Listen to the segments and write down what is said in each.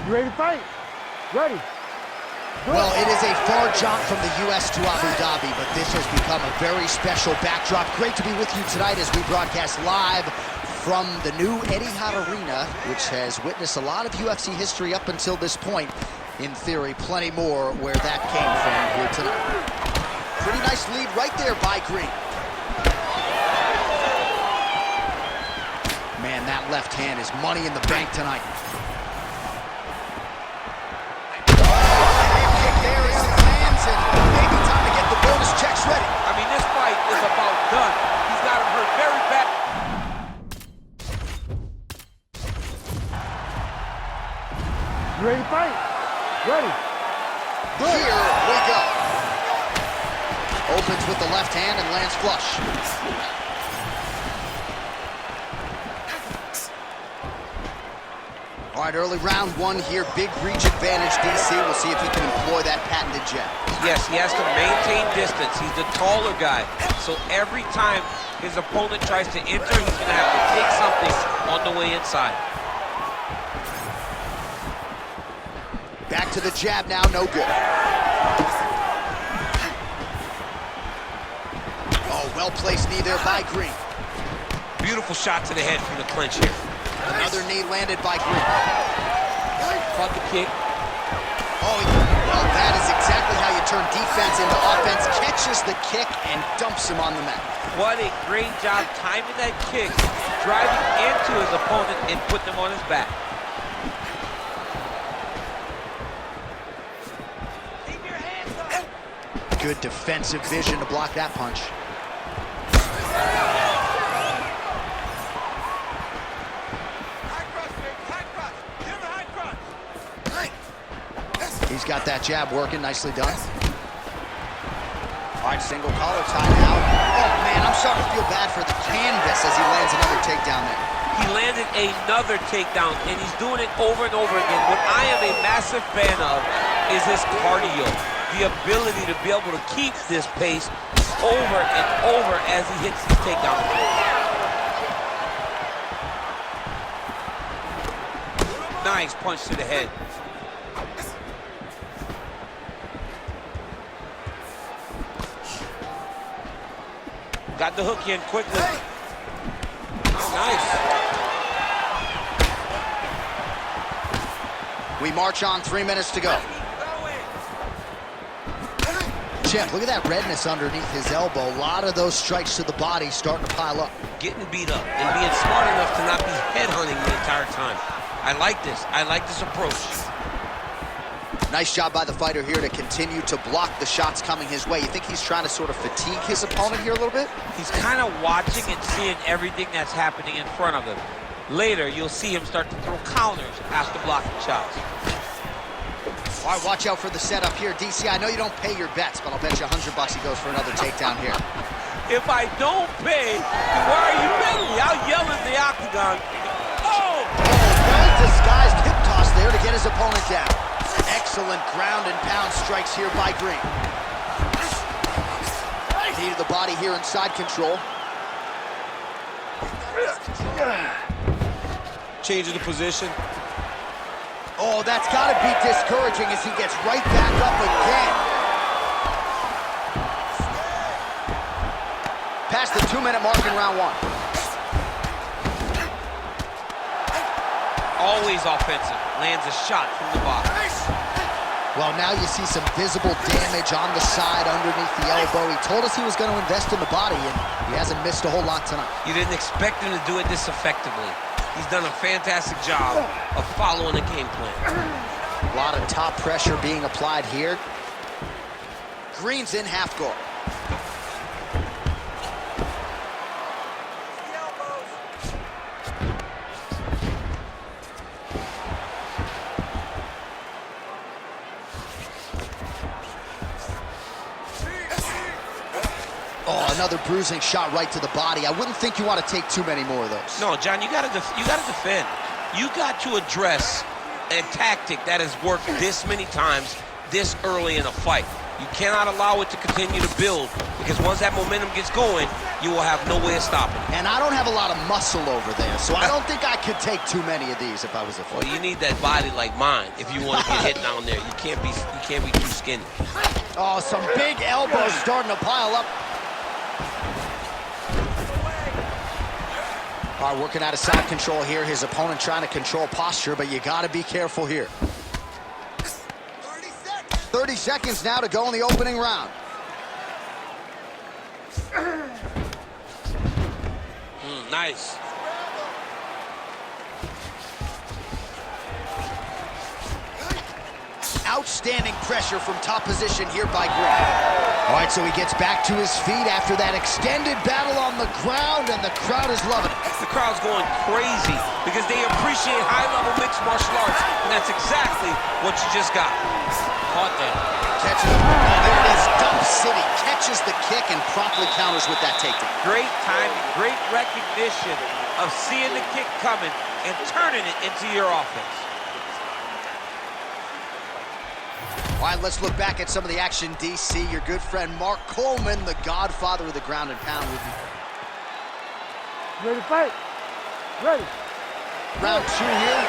You ready to fight? Ready. Well, it is a far jump from the U.S. to Abu Dhabi, but this has become a very special backdrop. Great to be with you tonight as we broadcast live from the new Etihad Arena, which has witnessed a lot of UFC history up until this point. In theory, plenty more where that came from here tonight. Pretty nice lead right there by Green. Man, that left hand is money in the bank tonight. Maybe time to get the bonus checks ready. I mean, this fight is about done. He's got him hurt very bad. You ready to fight? Ready. Here we go. Opens with the left hand and lands flush. All right, early round one here. Big reach advantage, DC. We'll see if he can employ that patented jab. Yes, he has to maintain distance. He's the taller guy. So every time his opponent tries to enter, he's going to have to take something on the way inside. Back to the jab now, no good. Oh, well-placed knee there by Green. Beautiful shot to the head from the clinch here. Another knee landed by Green. Caught the kick. Oh, well, that is exactly how you turn defense into offense. Catches the kick and dumps him on the mat. What a great job timing that kick, driving into his opponent and putting him on his back. Keep your hands up. Good defensive vision to block that punch. He's got that jab working, nicely done. All right, single collar tie now. Oh, man, I'm starting to feel bad for the canvas as he lands another takedown there. He landed another takedown, and he's doing it over and over again. What I am a massive fan of is his cardio, the ability to be able to keep this pace over and over as he hits these takedowns. Nice punch to the head. Got the hook in quickly. Nice. We march on, 3 minutes to go. Champ, look at that redness underneath his elbow. A lot of those strikes to the body starting to pile up. Getting beat up and being smart enough to not be headhunting the entire time. I like this. I like this approach. Nice job by the fighter here to continue to block the shots coming his way. You think he's trying to sort of fatigue his opponent here a little bit? He's kind of watching and seeing everything that's happening in front of him. Later, you'll see him start to throw counters after blocking shots. All right, watch out for the setup here. DC, I know you don't pay your bets, but I'll bet you $100 he goes for another takedown here. If I don't pay, then why are you betting me? I'll yell in the octagon. Oh! Well-disguised hip toss there to get his opponent down. Excellent ground and pound strikes here by Green. Knee to the body here in side control. Changing the position. Oh, that's got to be discouraging as he gets right back up again. Past the 2-minute mark in round one. Always offensive. Lands a shot from the box. Well, now you see some visible damage on the side underneath the elbow. He told us he was going to invest in the body, and he hasn't missed a whole lot tonight. You didn't expect him to do it this effectively. He's done a fantastic job of following the game plan. A lot of top pressure being applied here. Green's in half guard. Oh, another bruising shot right to the body. I wouldn't think you want to take too many more of those. No, John, you gotta defend. You got to address a tactic that has worked this many times this early in a fight. You cannot allow it to continue to build, because once that momentum gets going, you will have no way of stopping it. And I don't have a lot of muscle over there, so I don't think I could take too many of these if I was a fighter. Well, you need that body like mine if you want to get hit down there. You can't be too skinny. Oh, some big elbows starting to pile up. All right, working out of side control here. His opponent trying to control posture, but you got to be careful here. 30 seconds now to go in the opening round. Nice. Outstanding pressure from top position here by Green. All right, so he gets back to his feet after that extended battle on the ground, and the crowd is loving it. The crowd's going crazy because they appreciate high-level mixed martial arts, and that's exactly what you just got. Caught that. Catches, there it is, Dump City. Catches the kick and promptly counters with that takedown. Great timing, great recognition of seeing the kick coming and turning it into your offense. All right, let's look back at some of the action, DC. Your good friend Mark Coleman, the godfather of the ground and pound, with you. Ready to fight? Ready. Round 2 here.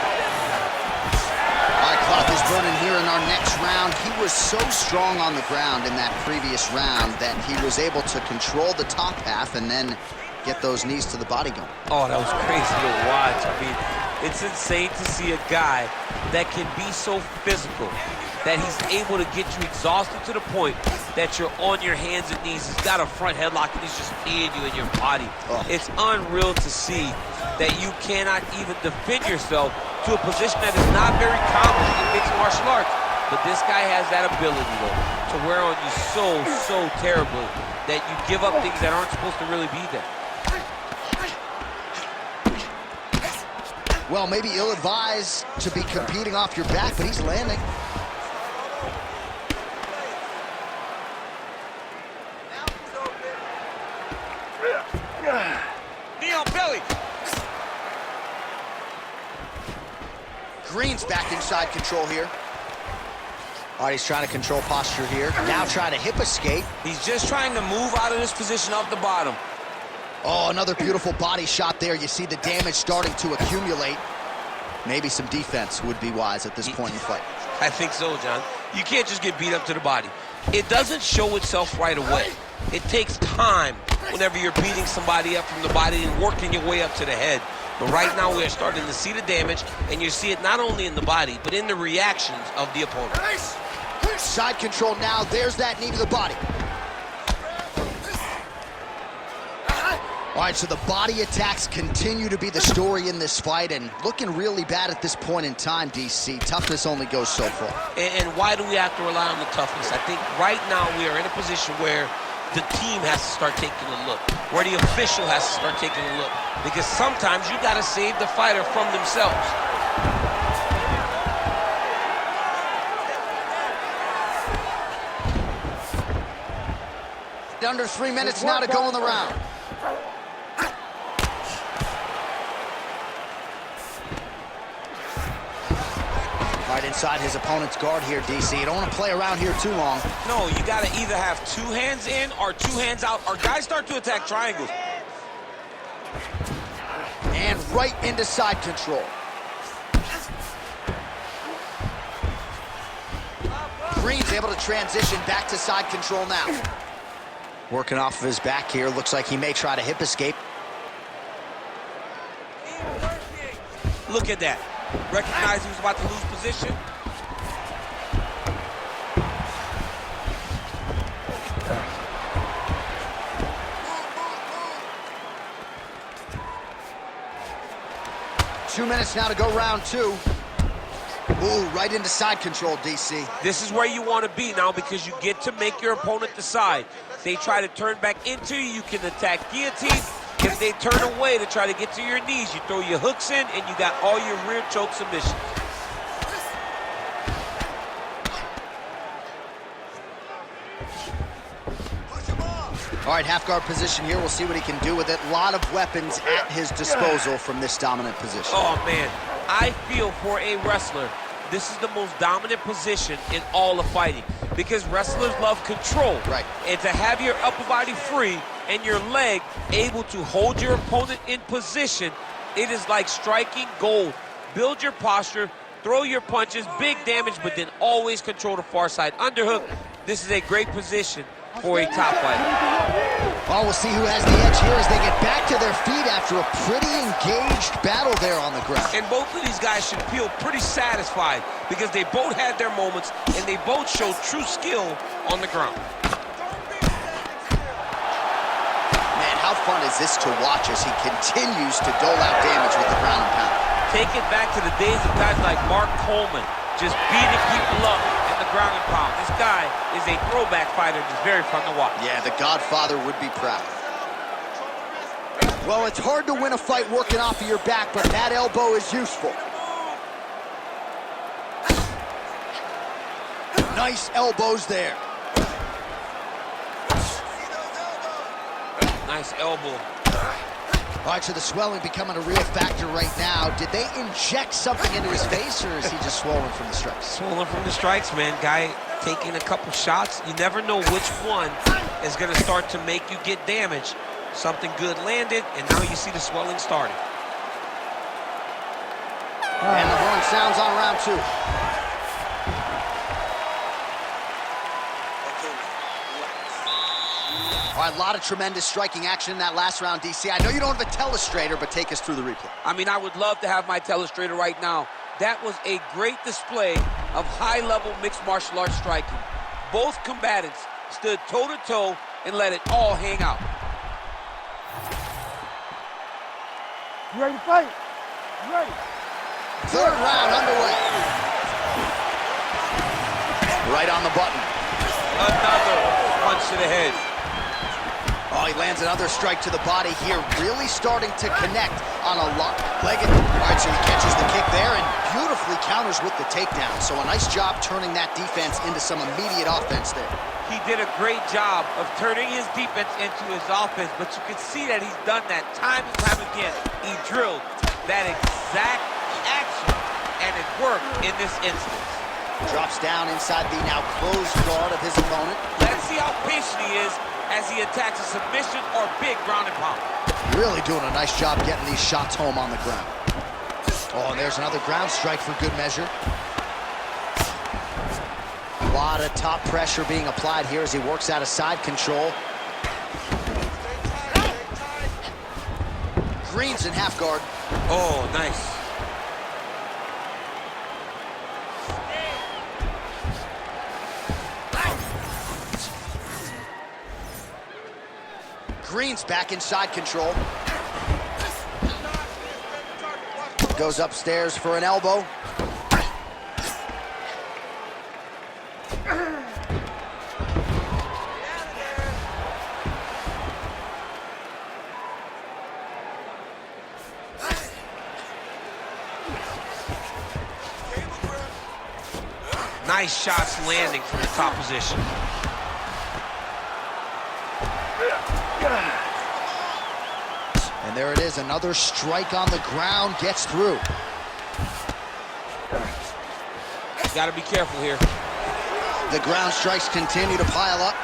All right, clock is running here in our next round. He was so strong on the ground in that previous round that he was able to control the top half and then get those knees to the body going. Oh, that was crazy to watch. I mean, it's insane to see a guy that can be so physical, that he's able to get you exhausted to the point that you're on your hands and knees. He's got a front headlock and he's just peeing you in your body. Oh. It's unreal to see that you cannot even defend yourself to a position that is not very common in mixed martial arts. But this guy has that ability, though, to wear on you so terribly that you give up things that aren't supposed to really be there. Well, maybe ill-advised to be competing off your back, but he's landing. Knee on belly. Green's back inside control here. All right, he's trying to control posture here. Now trying to hip escape. He's just trying to move out of this position off the bottom. Oh, another beautiful body shot there. You see the damage starting to accumulate. Maybe some defense would be wise at this point in the fight. I think so, John. You can't just get beat up to the body. It doesn't show itself right away. It takes time whenever you're beating somebody up from the body and working your way up to the head. But right now we are starting to see the damage, and you see it not only in the body, but in the reactions of the opponent. Side control now. There's that knee to the body. All right, so the body attacks continue to be the story in this fight, and looking really bad at this point in time, DC. Toughness only goes so far. And why do we have to rely on the toughness? I think right now we are in a position where the team has to start taking a look, where the official has to start taking a look, because sometimes you got to save the fighter from themselves. Under 3 minutes now to go in the round. Right inside his opponent's guard here, DC. You don't want to play around here too long. No, you got to either have 2 hands in or 2 hands out, or guys start to attack triangles. And right into side control. Green's able to transition back to side control now. Working off of his back here. Looks like he may try to hip escape. Look at that. Recognized he was about to lose position. Two minutes now to go round 2. Ooh, right into side control, DC. This is where you want to be now, because you get to make your opponent decide. They try to turn back into you, you can attack guillotine. If they turn away to try to get to your knees, you throw your hooks in and you got all your rear choke submissions. All right, half guard position here. We'll see what he can do with it. A lot of weapons at his disposal from this dominant position. Oh, man. I feel for a wrestler, this is the most dominant position in all of fighting. because wrestlers love control. Right. And to have your upper body free and your leg able to hold your opponent in position, it is like striking gold. Build your posture, throw your punches, big damage, but then always control the far side underhook. This is a great position for a top fighter. Well, we'll see who has the edge here as they get back to their feet after a pretty engaged battle there on the ground. And both of these guys should feel pretty satisfied because they both had their moments and they both showed true skill on the ground. Man, how fun is this to watch as he continues to dole out damage with the ground and pound? Take it back to the days of guys like Mark Coleman, just beating people up in the ground and pound. This guy is a throwback fighter, just very fun to watch. Yeah, the Godfather would be proud. Well, it's hard to win a fight working off of your back, but that elbow is useful. Nice elbows there. Nice elbow. All right, so the swelling becoming a real factor right now. Did they inject something into his face, or is he just swollen from the strikes? Swollen from the strikes, man. Guy taking a couple shots. You never know which one is going to start to make you get damage. Something good landed, and now you see the swelling starting. And the horn sounds on round 2. All right, a lot of tremendous striking action in that last round, DC. I know you don't have a telestrator, but take us through the replay. I mean, I would love to have my telestrator right now. That was a great display of high-level mixed martial arts striking. Both combatants stood toe-to-toe and let it all hang out. You ready to fight? You ready? Third round underway. Right on the button. Another punch to the head. Oh, he lands another strike to the body here, really starting to connect on a lot. Legged. All right, so he catches the kick there and beautifully counters with the takedown. So a nice job turning that defense into some immediate offense there. He did a great job of turning his defense into his offense, but you can see that he's done that time and time again. He drilled that exact action, and it worked in this instance. Drops down inside the now closed guard of his opponent. Let's see how patient he is as he attacks a submission or big ground and pound. Really doing a nice job getting these shots home on the ground. Oh, and there's another ground strike for good measure. A lot of top pressure being applied here as he works out of side control. Green's in half guard. Oh, nice. Green's back in side control. Goes upstairs for an elbow. Nice shots landing from the top position. And there it is, another strike on the ground, gets through. Got to be careful here. The ground strikes continue to pile up.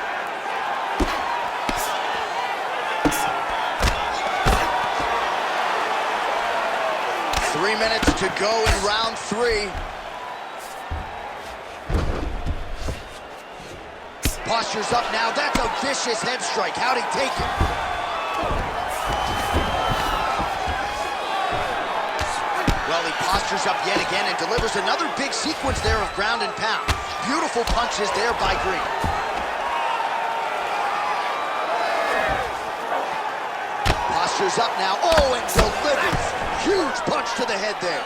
Three minutes to go in round 3. Posture's up now. That's a vicious head strike. How'd he take it? Well, he postures up yet again and delivers another big sequence there of ground and pound. Beautiful punches there by Green. Posture's up now. Oh, and delivers. Huge punch to the head there.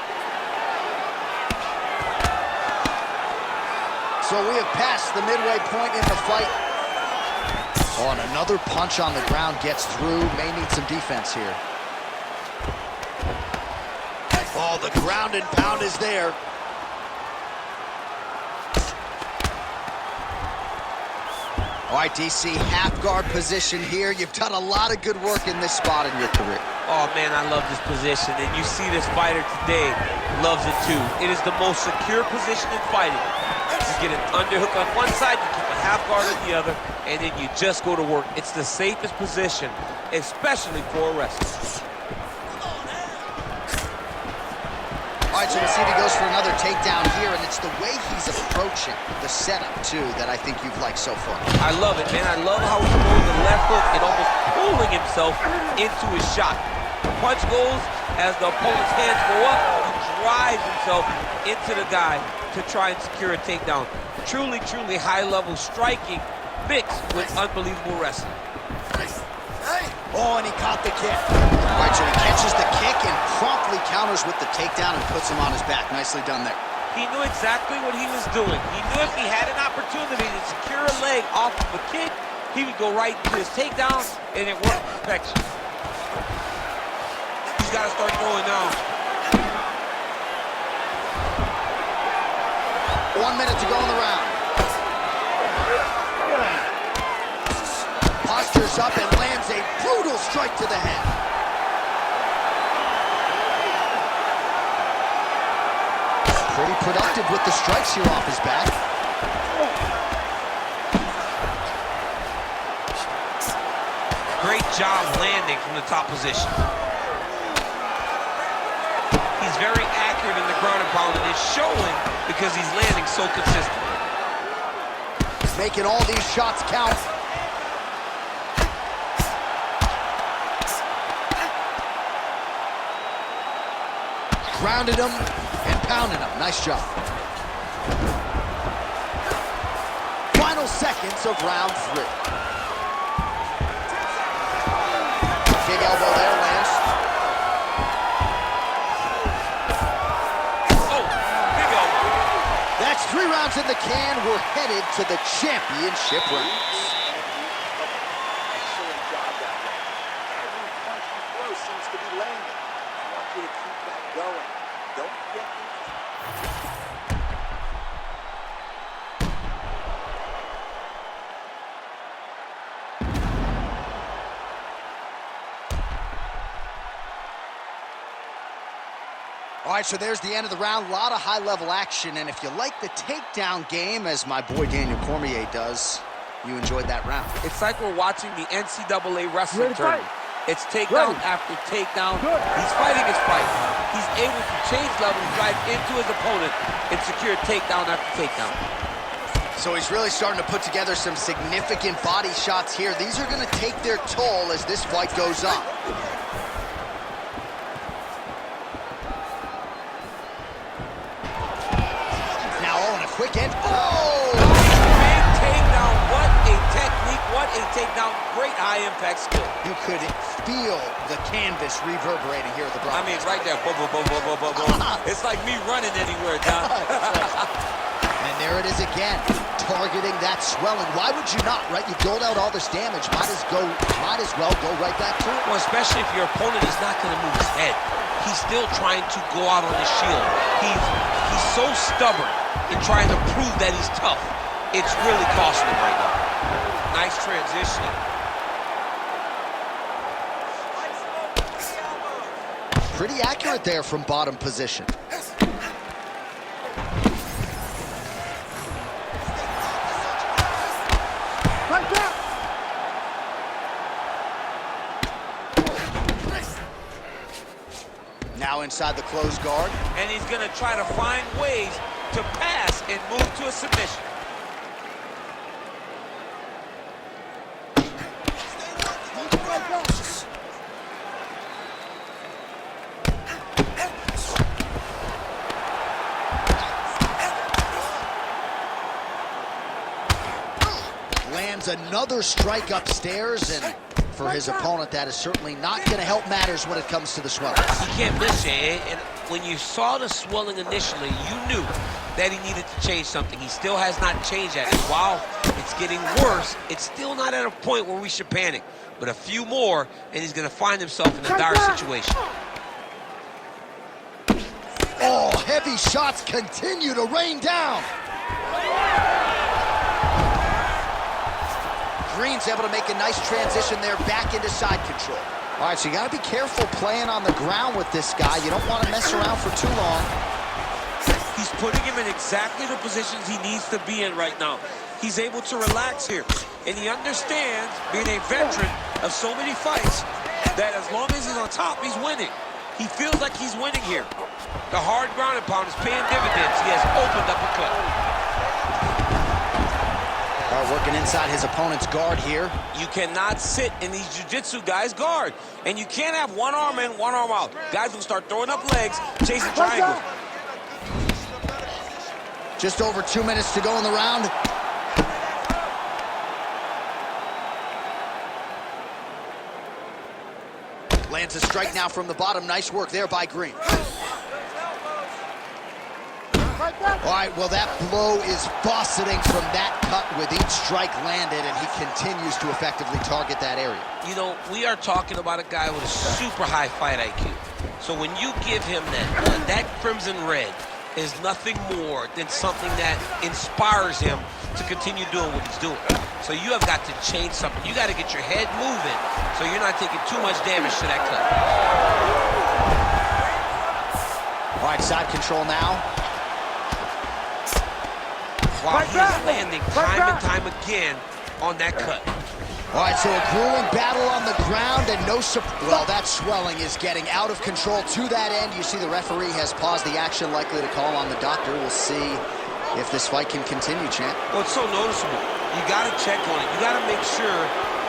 So we have passed the midway point in the fight. Oh, and another punch on the ground gets through. May need some defense here. Oh, the ground and pound is there. All right, DC, half guard position here. You've done a lot of good work in this spot in your career. Oh, man, I love this position. And you see this fighter today loves it, too. It is the most secure position in fighting. You get an underhook on one side, you keep a half guard on the other, and then you just go to work. It's the safest position, especially for a wrestler. All right, so we'll see if he goes for another takedown here, and it's the way he's approaching the setup, too, that I think you've liked so far. I love it, man. I love how he's throwing the left hook and almost pulling himself into his shot. The punch goes as the opponent's hands go up, he drives himself into the guy to try and secure a takedown. Truly, truly high-level striking mixed with unbelievable wrestling. Oh, and he caught the kick. All right, so he catches the kick and promptly counters with the takedown and puts him on his back. Nicely done there. He knew exactly what he was doing. He knew if he had an opportunity to secure a leg off of a kick, he would go right to his takedown, and it worked perfection. He's got to start throwing now. 1 minute to go in the round. Postures up and lands a brutal strike to the head. Pretty productive with the strikes here off his back. Great job landing from the top position. He's very accurate in the ground and pound, and it's showing because he's landing so consistently. Making all these shots count. Grounded him and pounded him. Nice job. Final seconds of round 3. Big elbow there, Lance. Oh, big elbow. That's 3 rounds in the can. We're headed to the championship rounds. Excellent job that way. Every punch you throw seems to be landing. I want you to keep that going. Don't get All right, so there's the end of the round. A lot of high-level action, and if you like the takedown game, as my boy Daniel Cormier does, you enjoyed that round. It's like we're watching the NCAA wrestling tournament. It's takedown after takedown. He's fighting his fight. He's able to change levels, drive into his opponent, and secure takedown after takedown. So he's really starting to put together some significant body shots here. These are going to take their toll as this fight goes on. Now, oh, and a quick end. Oh! Big takedown. What a technique. What a takedown. Great high-impact skill. You could feel the canvas reverberating here at the Bronx. I mean, right there. Boom, boom, boom, boom, boom, boom, boom. It's like me running anywhere, John. And there it is again, targeting that swelling. Why would you not, right? You've doled out all this damage. Might as well go right back to it. Well, especially if your opponent is not going to move his head. He's still trying to go out on his shield. He's so stubborn in trying to prove that he's tough. It's really costing him right now. Nice transition. Pretty accurate there from bottom position. Now inside the closed guard. And he's going to try to find ways to pass and move to a submission. Lands another strike upstairs, and for his opponent, that is certainly not going to help matters when it comes to the swelling. He can't miss, Jay. And when you saw the swelling initially, you knew that he needed to change something. He still has not changed that. And while it's getting worse, it's still not at a point where we should panic. But a few more, and he's going to find himself in a dire situation. Oh, heavy shots continue to rain down. Green's able to make a nice transition there back into side control. All right, so you got to be careful playing on the ground with this guy. You don't want to mess around for too long. He's putting him in exactly the positions he needs to be in right now. He's able to relax here, and he understands, being a veteran of so many fights, that as long as he's on top, he's winning. He feels like he's winning here. The hard ground and pound is paying dividends. He has opened up a cut. Working inside his opponent's guard here. You cannot sit in these jiu-jitsu guys' guard. And you can't have one arm in, one arm out. Guys will start throwing up legs, chasing triangles. Just over 2 minutes to go in the round. Lands a strike now from the bottom. Nice work there by Green. All right, well, that blow is faceting from that cut with each strike landed, and he continues to effectively target that area. You know, we are talking about a guy with a super high fight IQ. So when you give him that crimson red is nothing more than something that inspires him to continue doing what he's doing. So you have got to change something. You got to get your head moving so you're not taking too much damage to that cut. All right, side control now. While he's landing time and time again on that cut. All right, so a grueling battle on the ground and no support. Well, that swelling is getting out of control to that end. You see the referee has paused the action, likely to call on the doctor. We'll see if this fight can continue, champ. Well, it's so noticeable. You got to check on it. You got to make sure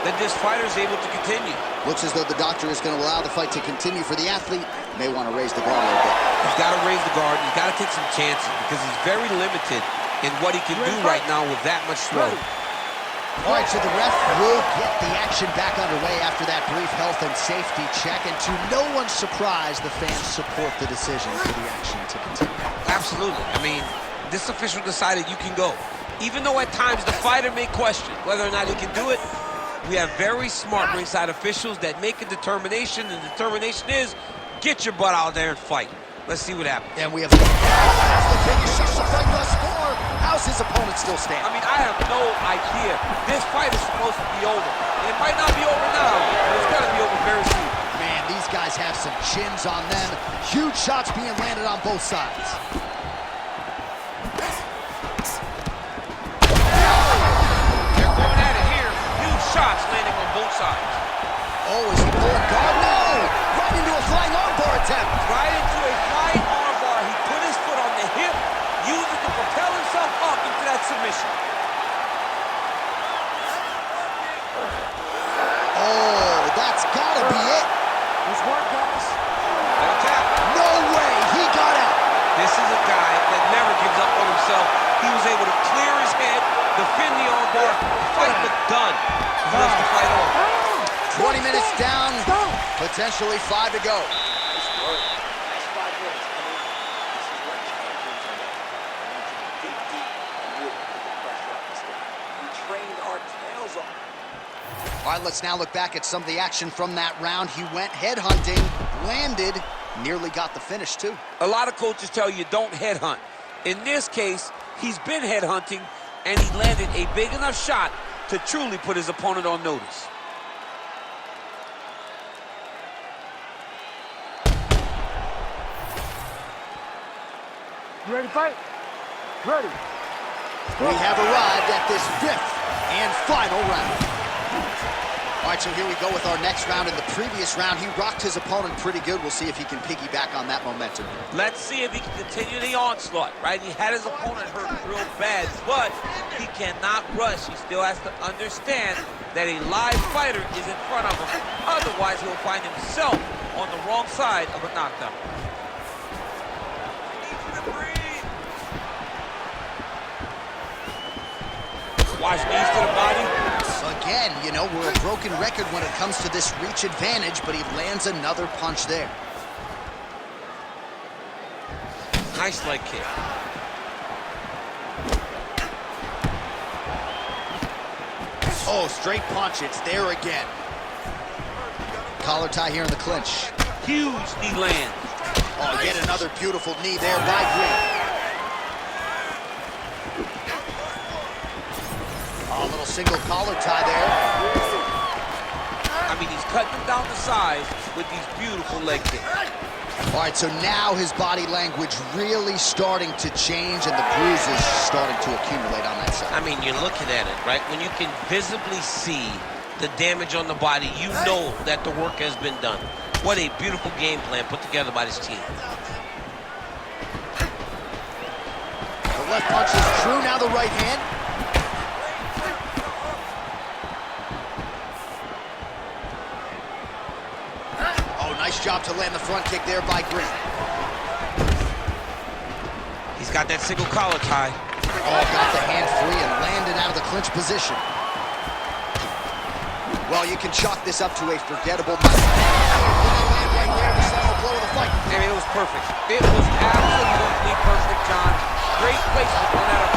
that this fighter is able to continue. Looks as though the doctor is going to allow the fight to continue. For the athlete, may want to raise the guard a little bit. He's got to raise the guard. He's got to take some chances because he's very limited in what he can do right now with that much swelling. All right, so the ref will get the action back underway after that brief health and safety check. And to no one's surprise, the fans support the decision for the action to continue. Absolutely. I mean, this official decided you can go. Even though at times the fighter may question whether or not he can do it, we have very smart ringside officials that make a determination, and the determination is get your butt out there and fight. Let's see what happens. And we have the finish of the fight thus far. How's his opponent still standing? I mean, I have no idea. This fight is supposed to be over. And it might not be over now, but it's got to be over very soon. Man, these guys have some chins on them. Huge shots being landed on both sides. They're going at it here. Huge shots landing on both sides. Oh, is he pulling guard? No! Right into a flying armbar attempt. Right into a flying armbar. He put his foot on the hip, used it to propel himself up into that submission. Oh, that's gotta be it. Nice work, guys. That'll tap. No way, he got out. This is a guy that never gives up on himself. He was able to clear his head, defend the armbar, fight but done. He wants to fight on. 20 minutes down, potentially 5 to go. Nice work. Last 5 minutes. I mean, this is what champions are like. I want you to dig deep and really put the pressure on this guy. We trained our tails off. All right, let's now look back at some of the action from that round. He went headhunting, landed, nearly got the finish too. A lot of coaches tell you don't headhunt. In this case, he's been headhunting, and he landed a big enough shot to truly put his opponent on notice. You ready to fight? Ready. We have arrived at this 5th and final round. All right, so here we go with our next round. In the previous round, he rocked his opponent pretty good. We'll see if he can piggyback on that momentum. Let's see if he can continue the onslaught, right? He had his opponent hurt real bad, but he cannot rush. He still has to understand that a live fighter is in front of him. Otherwise, he'll find himself on the wrong side of a knockdown. Watch knees to the body. Again, you know, we're a broken record when it comes to this reach advantage, but he lands another punch there. Nice leg kick. Oh, straight punch. It's there again. Collar tie here in the clinch. Huge knee land. Oh, yet another beautiful knee there by Green. A little single collar tie there. I mean, he's cutting him down the sides with these beautiful leg kicks. All right, so now his body language really starting to change and the bruises starting to accumulate on that side. I mean, you're looking at it, right? When you can visibly see the damage on the body, you know that the work has been done. What a beautiful game plan put together by this team. The left punch is true, now the right hand. Oh, nice job to land the front kick there by Green. He's got that single collar tie. Oh, got the hand free and landed out of the clinch position. Well, you can chalk this up to a forgettable match. Right there, the final blow of the fight. I mean, it was perfect. It was absolutely perfect, John. Great placement on that